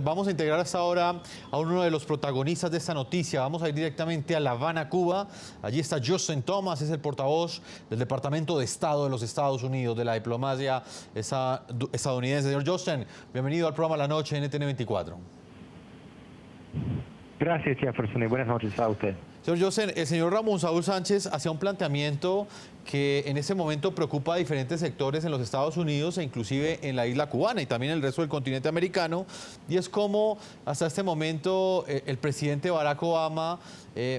Vamos a integrar hasta ahora a uno de los protagonistas de esta noticia. Vamos a ir directamente a La Habana, Cuba. Allí está Justin Thomas, es el portavoz del Departamento de Estado de los Estados Unidos, de la diplomacia estadounidense. Señor Justin, bienvenido al programa La Noche en NTN 24. Gracias, Jefferson, y buenas noches a usted. Señor Justin, el señor Ramón Saúl Sánchez hacía un planteamiento que en este momento preocupa a diferentes sectores en los Estados Unidos e inclusive en la isla cubana y también en el resto del continente americano, y es como hasta este momento el presidente Barack Obama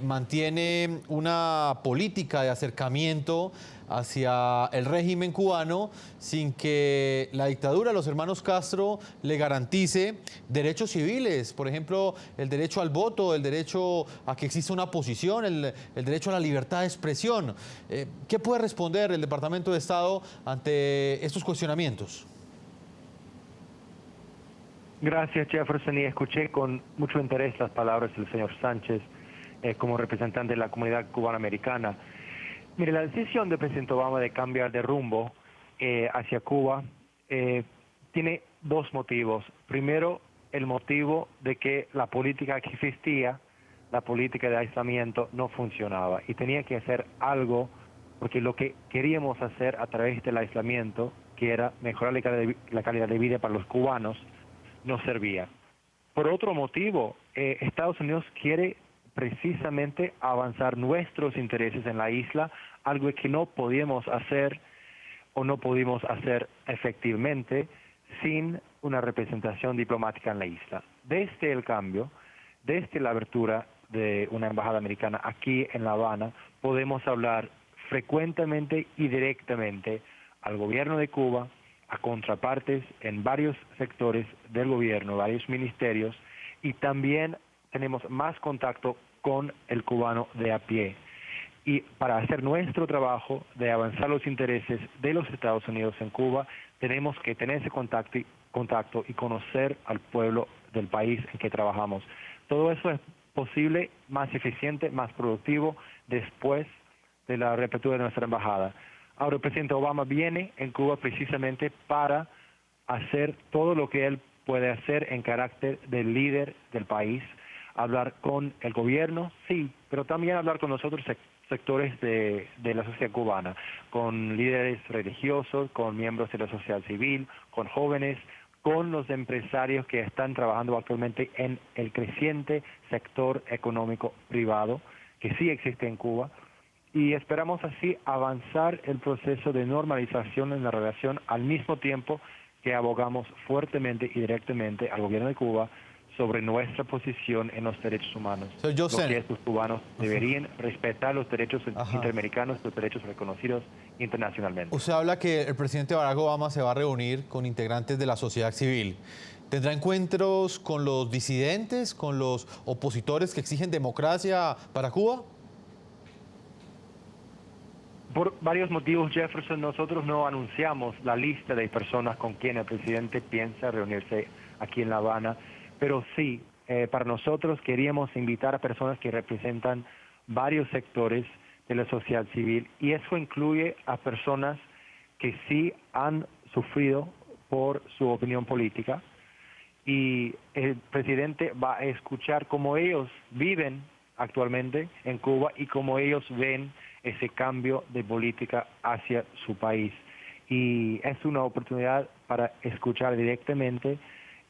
mantiene una política de acercamiento hacia el régimen cubano sin que la dictadura de los hermanos Castro le garantice derechos civiles, por ejemplo, el derecho al voto, el derecho a que exista una oposición, el derecho a la libertad de expresión. ¿Qué puede responder el Departamento de Estado ante estos cuestionamientos? Gracias, Jefferson, y escuché con mucho interés las palabras del señor Sánchez como representante de la comunidad cubana-americana. Mire, la decisión del presidente Obama de cambiar de rumbo hacia Cuba tiene dos motivos. Primero, el motivo de que la política que existía, la política de aislamiento, no funcionaba y tenía que hacer algo, porque lo que queríamos hacer a través del aislamiento, que era mejorar la calidad de vida para los cubanos, no servía. Por otro motivo, Estados Unidos quiere precisamente avanzar nuestros intereses en la isla, algo que no podíamos hacer o no pudimos hacer efectivamente sin una representación diplomática en la isla. Desde el cambio, desde la apertura de una embajada americana aquí en La Habana, podemos hablar frecuentemente y directamente al gobierno de Cuba, a contrapartes en varios sectores del gobierno, varios ministerios, y también tenemos más contacto con el cubano de a pie. Y para hacer nuestro trabajo de avanzar los intereses de los Estados Unidos en Cuba, tenemos que tener ese contacto y conocer al pueblo del país en que trabajamos. Todo eso es posible, más eficiente, más productivo después de la reapertura de nuestra embajada. Ahora el presidente Obama viene en Cuba precisamente para hacer todo lo que él puede hacer en carácter de líder del país, hablar con el gobierno, sí, pero también hablar con los otros sectores de la sociedad cubana, con líderes religiosos, con miembros de la sociedad civil, con jóvenes, con los empresarios que están trabajando actualmente en el creciente sector económico privado que sí existe en Cuba, y esperamos así avanzar el proceso de normalización en la relación al mismo tiempo que abogamos fuertemente y directamente al gobierno de Cuba sobre nuestra posición en los derechos humanos. Los que estos cubanos deberían respetar los derechos interamericanos, los derechos reconocidos internacionalmente. Usted habla que el presidente Barack Obama se va a reunir con integrantes de la sociedad civil. ¿Tendrá encuentros con los disidentes, con los opositores que exigen democracia para Cuba? Por varios motivos, Jefferson, nosotros no anunciamos la lista de personas con quien el presidente piensa reunirse aquí en La Habana, pero sí, para nosotros queríamos invitar a personas que representan varios sectores de la sociedad civil, y eso incluye a personas que sí han sufrido por su opinión política, y el presidente va a escuchar cómo ellos viven actualmente en Cuba y cómo ellos ven ese cambio de política hacia su país. Y es una oportunidad para escuchar directamente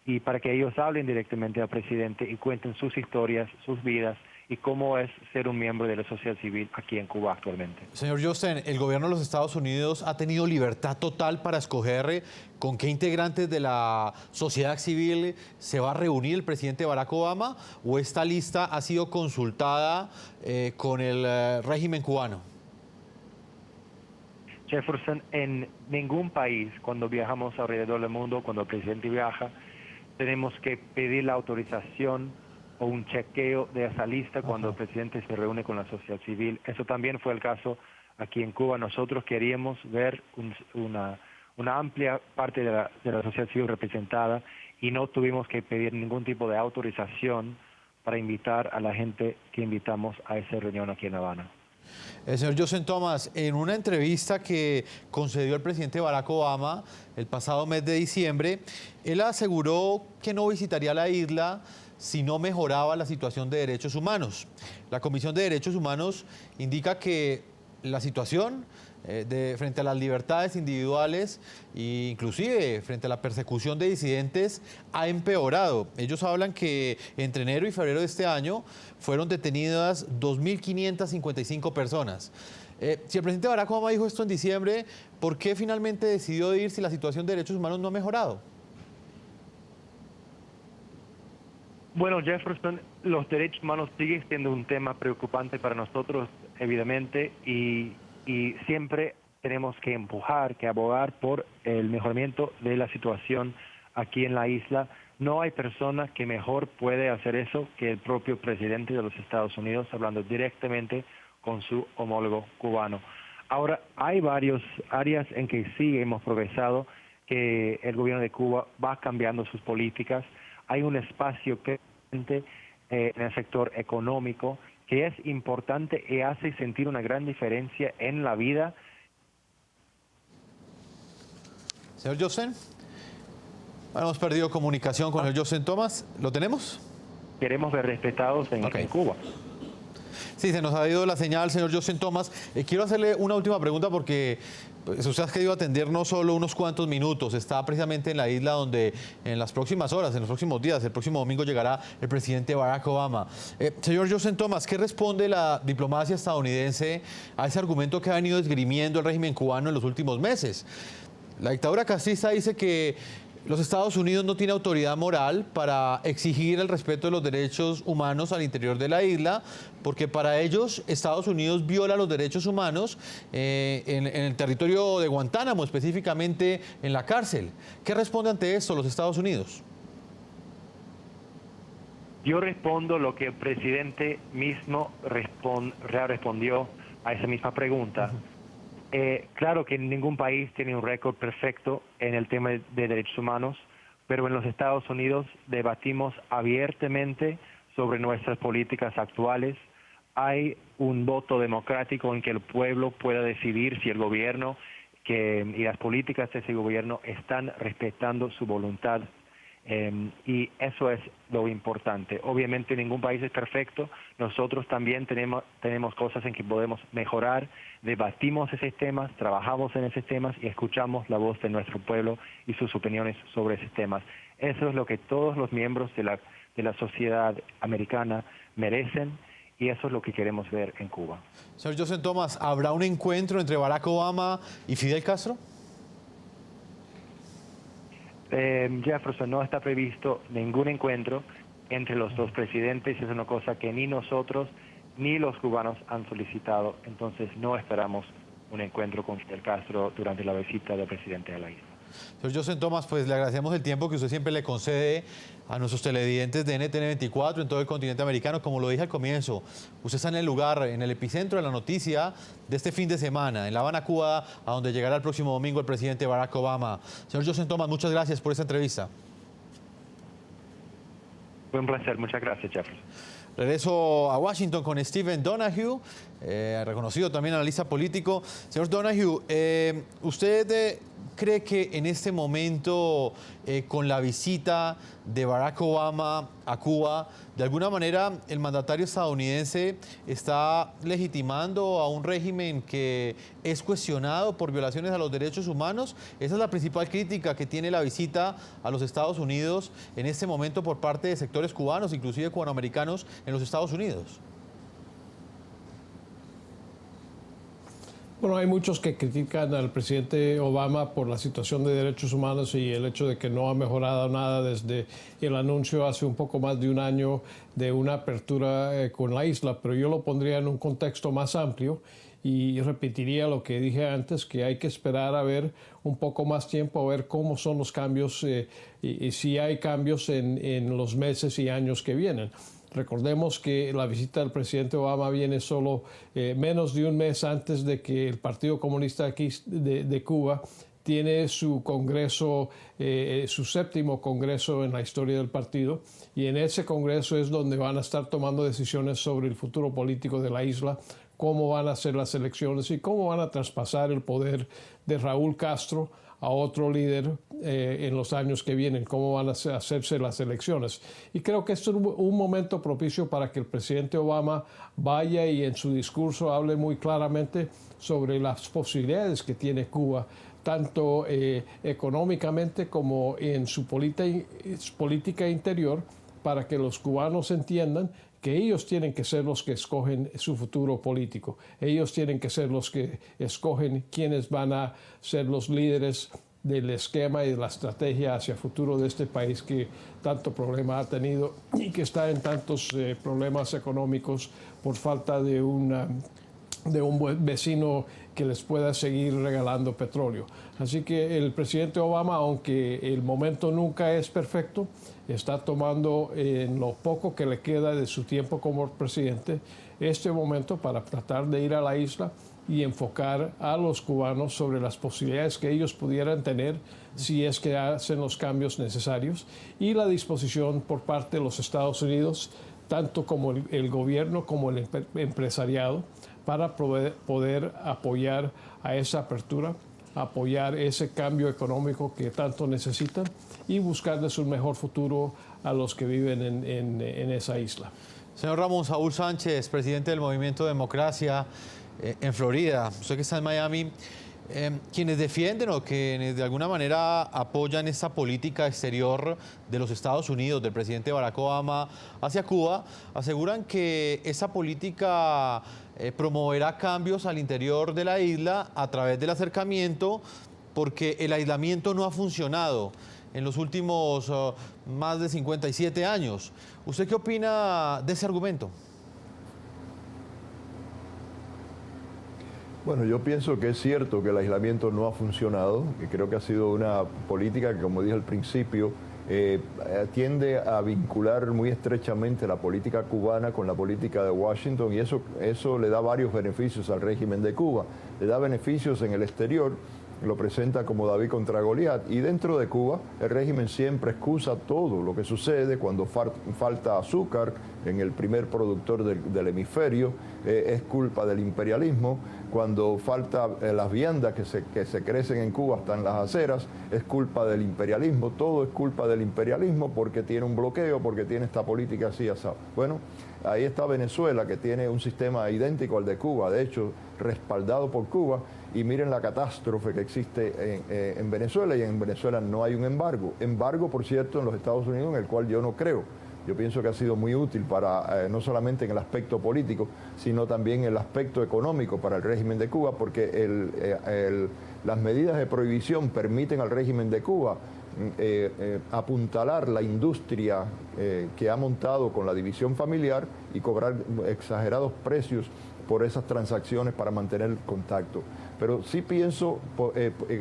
y para que ellos hablen directamente al presidente y cuenten sus historias, sus vidas y cómo es ser un miembro de la sociedad civil aquí en Cuba actualmente. Señor Justin, el gobierno de los Estados Unidos ha tenido libertad total para escoger con qué integrantes de la sociedad civil se va a reunir el presidente Barack Obama, o esta lista ha sido consultada con el régimen cubano. Jefferson, en ningún país, cuando viajamos alrededor del mundo, cuando el presidente viaja, tenemos que pedir la autorización o un chequeo de esa lista cuando el presidente se reúne con la sociedad civil. Eso también fue el caso aquí en Cuba. Nosotros queríamos ver una amplia parte de la sociedad civil representada y no tuvimos que pedir ningún tipo de autorización para invitar a la gente que invitamos a esa reunión aquí en La Habana. Señor Joseph Thomas, en una entrevista que concedió el presidente Barack Obama el pasado mes de diciembre, él aseguró que no visitaría la isla si no mejoraba la situación de derechos humanos. La Comisión de Derechos Humanos indica que la situación frente a las libertades individuales e inclusive frente a la persecución de disidentes ha empeorado. Ellos hablan que entre enero y febrero de este año fueron detenidas 2.555 personas. Si el presidente Barack Obama dijo esto en diciembre, ¿por qué finalmente decidió ir si la situación de derechos humanos no ha mejorado? Bueno, Jefferson, los derechos humanos siguen siendo un tema preocupante para nosotros, evidentemente, y siempre tenemos que empujar, que abogar por el mejoramiento de la situación aquí en la isla. No hay persona que mejor puede hacer eso que el propio presidente de los Estados Unidos, hablando directamente con su homólogo cubano. Ahora, hay varias áreas en que sí hemos progresado, que el gobierno de Cuba va cambiando sus políticas. Hay un espacio creciente en el sector económico que es importante y hace sentir una gran diferencia en la vida. Señor Joseph, hemos perdido comunicación con el Joseph Thomas. ¿Lo tenemos? Queremos ver respetados en Cuba. Sí, se nos ha ido la señal, señor Joseph Thomas. Quiero hacerle una última pregunta porque pues, usted ha querido atender no solo unos cuantos minutos, está precisamente en la isla donde en las próximas horas, en los próximos días, el próximo domingo llegará el presidente Barack Obama. Señor Joseph Thomas, ¿qué responde la diplomacia estadounidense a ese argumento que ha venido esgrimiendo el régimen cubano en los últimos meses? La dictadura castrista dice que los Estados Unidos no tienen autoridad moral para exigir el respeto de los derechos humanos al interior de la isla, porque para ellos Estados Unidos viola los derechos humanos en el territorio de Guantánamo, específicamente en la cárcel. ¿Qué responde ante esto los Estados Unidos? Yo respondo lo que el presidente mismo respondió a esa misma pregunta. Claro que ningún país tiene un récord perfecto en el tema de derechos humanos, pero en los Estados Unidos debatimos abiertamente sobre nuestras políticas actuales. Hay un voto democrático en que el pueblo pueda decidir si el gobierno y las políticas de ese gobierno están respetando su voluntad. Y eso es lo importante. Obviamente ningún país es perfecto, nosotros también tenemos cosas en que podemos mejorar, debatimos esos temas, trabajamos en esos temas y escuchamos la voz de nuestro pueblo y sus opiniones sobre esos temas. Eso es lo que todos los miembros de la sociedad americana merecen y eso es lo que queremos ver en Cuba. Señor Joseph Thomas, ¿habrá un encuentro entre Barack Obama y Fidel Castro? Jefferson, no está previsto ningún encuentro entre los dos presidentes, es una cosa que ni nosotros ni los cubanos han solicitado, entonces no esperamos un encuentro con Fidel Castro durante la visita del presidente a la isla. Señor Joseph Thomas, pues le agradecemos el tiempo que usted siempre le concede a nuestros televidentes de NTN 24 en todo el continente americano. Como lo dije al comienzo, usted está en el lugar, en el epicentro de la noticia de este fin de semana, en La Habana, Cuba, a donde llegará el próximo domingo el presidente Barack Obama. Señor Joseph Thomas, muchas gracias por esta entrevista. Fue un placer, muchas gracias, Jefferson. Regreso a Washington con Stephen Donoghue, reconocido también analista político. Señor Donoghue, ¿usted cree que en este momento, con la visita de Barack Obama a Cuba, de alguna manera el mandatario estadounidense está legitimando a un régimen que es cuestionado por violaciones a los derechos humanos? Esa es la principal crítica que tiene la visita a los Estados Unidos en este momento por parte de sectores cubanos, inclusive cubanoamericanos en los Estados Unidos. Bueno, hay muchos que critican al presidente Obama por la situación de derechos humanos y el hecho de que no ha mejorado nada desde el anuncio hace un poco más de un año de una apertura con la isla, pero yo lo pondría en un contexto más amplio y repetiría lo que dije antes, que hay que esperar a ver un poco más tiempo, a ver cómo son los cambios y si hay cambios en los meses y años que vienen. Recordemos que la visita del presidente Obama viene solo menos de un mes antes de que el Partido Comunista aquí de Cuba tiene su congreso, su séptimo congreso en la historia del partido, y en ese congreso es donde van a estar tomando decisiones sobre el futuro político de la isla, cómo van a ser las elecciones y cómo van a traspasar el poder de Raúl Castro a otro líder en los años que vienen, cómo van a hacerse las elecciones. Y creo que esto es un momento propicio para que el presidente Obama vaya y en su discurso hable muy claramente sobre las posibilidades que tiene Cuba, tanto económicamente como en su política interior, para que los cubanos entiendan que ellos tienen que ser los que escogen su futuro político. Ellos tienen que ser los que escogen quiénes van a ser los líderes del esquema y de la estrategia hacia el futuro de este país que tanto problema ha tenido y que está en tantos problemas económicos por falta de un buen vecino que les pueda seguir regalando petróleo. Así que el presidente Obama, aunque el momento nunca es perfecto, está tomando en lo poco que le queda de su tiempo como presidente este momento para tratar de ir a la isla y enfocar a los cubanos sobre las posibilidades que ellos pudieran tener si es que hacen los cambios necesarios y la disposición por parte de los Estados Unidos, tanto como el gobierno como el empresariado, para poder apoyar a esa apertura, apoyar ese cambio económico que tanto necesitan y buscarles un mejor futuro a los que viven en esa isla. Señor Ramón Saúl Sánchez, presidente del Movimiento Democracia en Florida, usted que está en Miami, quienes defienden o quienes de alguna manera apoyan esta política exterior de los Estados Unidos, del presidente Barack Obama hacia Cuba, aseguran que esa política promoverá cambios al interior de la isla a través del acercamiento, porque el aislamiento no ha funcionado en los últimos más de 57 años. ¿Usted qué opina de ese argumento? Bueno, yo pienso que es cierto que el aislamiento no ha funcionado, y creo que ha sido una política que, como dije al principio, tiende a vincular muy estrechamente la política cubana con la política de Washington, y eso le da varios beneficios al régimen de Cuba. Le da beneficios en el exterior, lo presenta como David contra Goliat, y dentro de Cuba el régimen siempre excusa todo lo que sucede cuando falta azúcar en el primer productor del hemisferio, es culpa del imperialismo. Cuando falta las viandas que se crecen en Cuba hasta en las aceras, es culpa del imperialismo. Todo es culpa del imperialismo porque tiene un bloqueo, porque tiene esta política así asado. Bueno, ahí está Venezuela, que tiene un sistema idéntico al de Cuba, de hecho respaldado por Cuba, y miren la catástrofe que existe en Venezuela, y en Venezuela no hay un embargo. Embargo, por cierto, en los Estados Unidos, en el cual yo no creo. Yo pienso que ha sido muy útil para, no solamente en el aspecto político, sino también en el aspecto económico para el régimen de Cuba, porque las medidas de prohibición permiten al régimen de Cuba apuntalar la industria que ha montado con la división familiar y cobrar exagerados precios por esas transacciones para mantener el contacto. Pero sí pienso,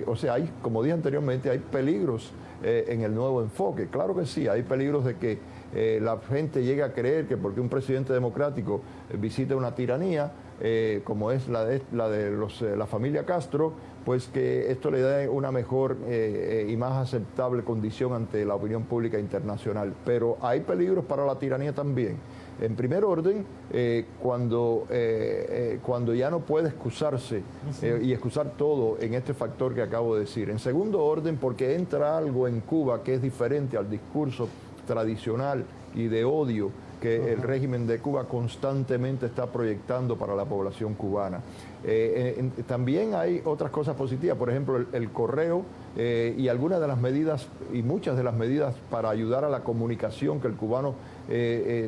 o sea, como dije anteriormente, hay peligros en el nuevo enfoque. Claro que sí, hay peligros de que la gente llegue a creer que porque un presidente democrático visita una tiranía, como es la de la familia Castro, pues que esto le da una mejor y más aceptable condición ante la opinión pública internacional. Pero hay peligros para la tiranía también. En primer orden, cuando ya no puede excusarse y excusar todo en este factor que acabo de decir. En segundo orden, porque entra algo en Cuba que es diferente al discurso tradicional y de odio que el régimen de Cuba constantemente está proyectando para la población cubana. También hay otras cosas positivas, por ejemplo, el correo y algunas de las medidas y muchas de las medidas para ayudar a la comunicación, que el cubano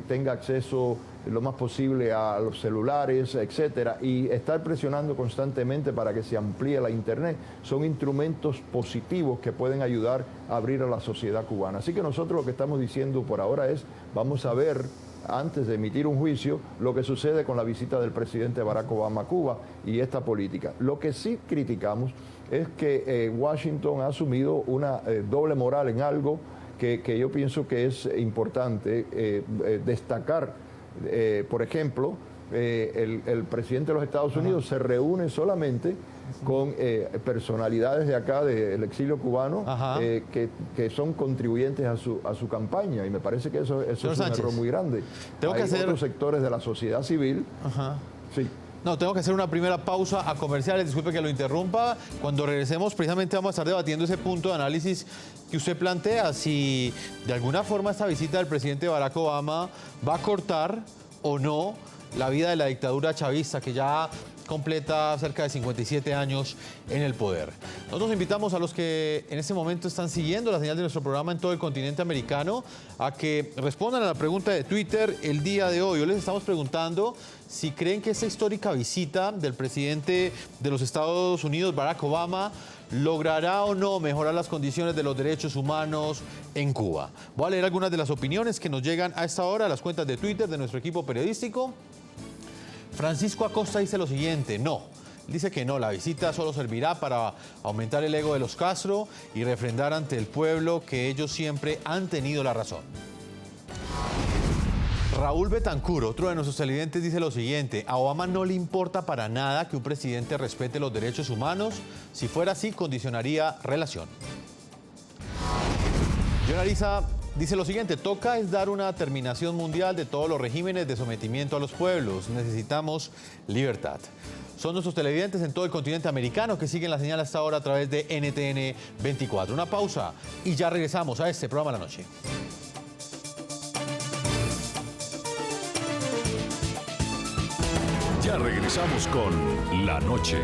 tenga acceso lo más posible a los celulares, etcétera, y estar presionando constantemente para que se amplíe la Internet, son instrumentos positivos que pueden ayudar a abrir a la sociedad cubana. Así que nosotros lo que estamos diciendo por ahora es, vamos a ver, antes de emitir un juicio, lo que sucede con la visita del presidente Barack Obama a Cuba y esta política. Lo que sí criticamos es que Washington ha asumido una doble moral en algo que yo pienso que es importante destacar. Por ejemplo, el presidente de los Estados Unidos se reúne solamente con personalidades de acá, del exilio cubano, que son contribuyentes a su campaña, y me parece que eso es un error muy grande. Hay otros sectores de la sociedad civil. Sí. No, tengo que hacer una primera pausa a comerciales, disculpe que lo interrumpa. Cuando regresemos, precisamente vamos a estar debatiendo ese punto de análisis que usted plantea, si de alguna forma esta visita del presidente Barack Obama va a cortar o no la vida de la dictadura chavista, que ya completa cerca de 57 años en el poder. Nosotros invitamos a los que en este momento están siguiendo la señal de nuestro programa en todo el continente americano a que respondan a la pregunta de Twitter el día de hoy. Hoy les estamos preguntando si creen que esta histórica visita del presidente de los Estados Unidos, Barack Obama, logrará o no mejorar las condiciones de los derechos humanos en Cuba. Voy a leer algunas de las opiniones que nos llegan a esta hora a las cuentas de Twitter de nuestro equipo periodístico. Francisco Acosta dice lo siguiente: no. Dice que no, la visita solo servirá para aumentar el ego de los Castro y refrendar ante el pueblo que ellos siempre han tenido la razón. Raúl Betancur, otro de nuestros televidentes, dice lo siguiente: a Obama no le importa para nada que un presidente respete los derechos humanos. Si fuera así, condicionaría relación. John Ariza dice lo siguiente: toca es dar una terminación mundial de todos los regímenes de sometimiento a los pueblos. Necesitamos libertad. Son nuestros televidentes en todo el continente americano que siguen la señal hasta ahora a través de NTN 24. Una pausa y ya regresamos a este programa La Noche. Ya regresamos con La Noche.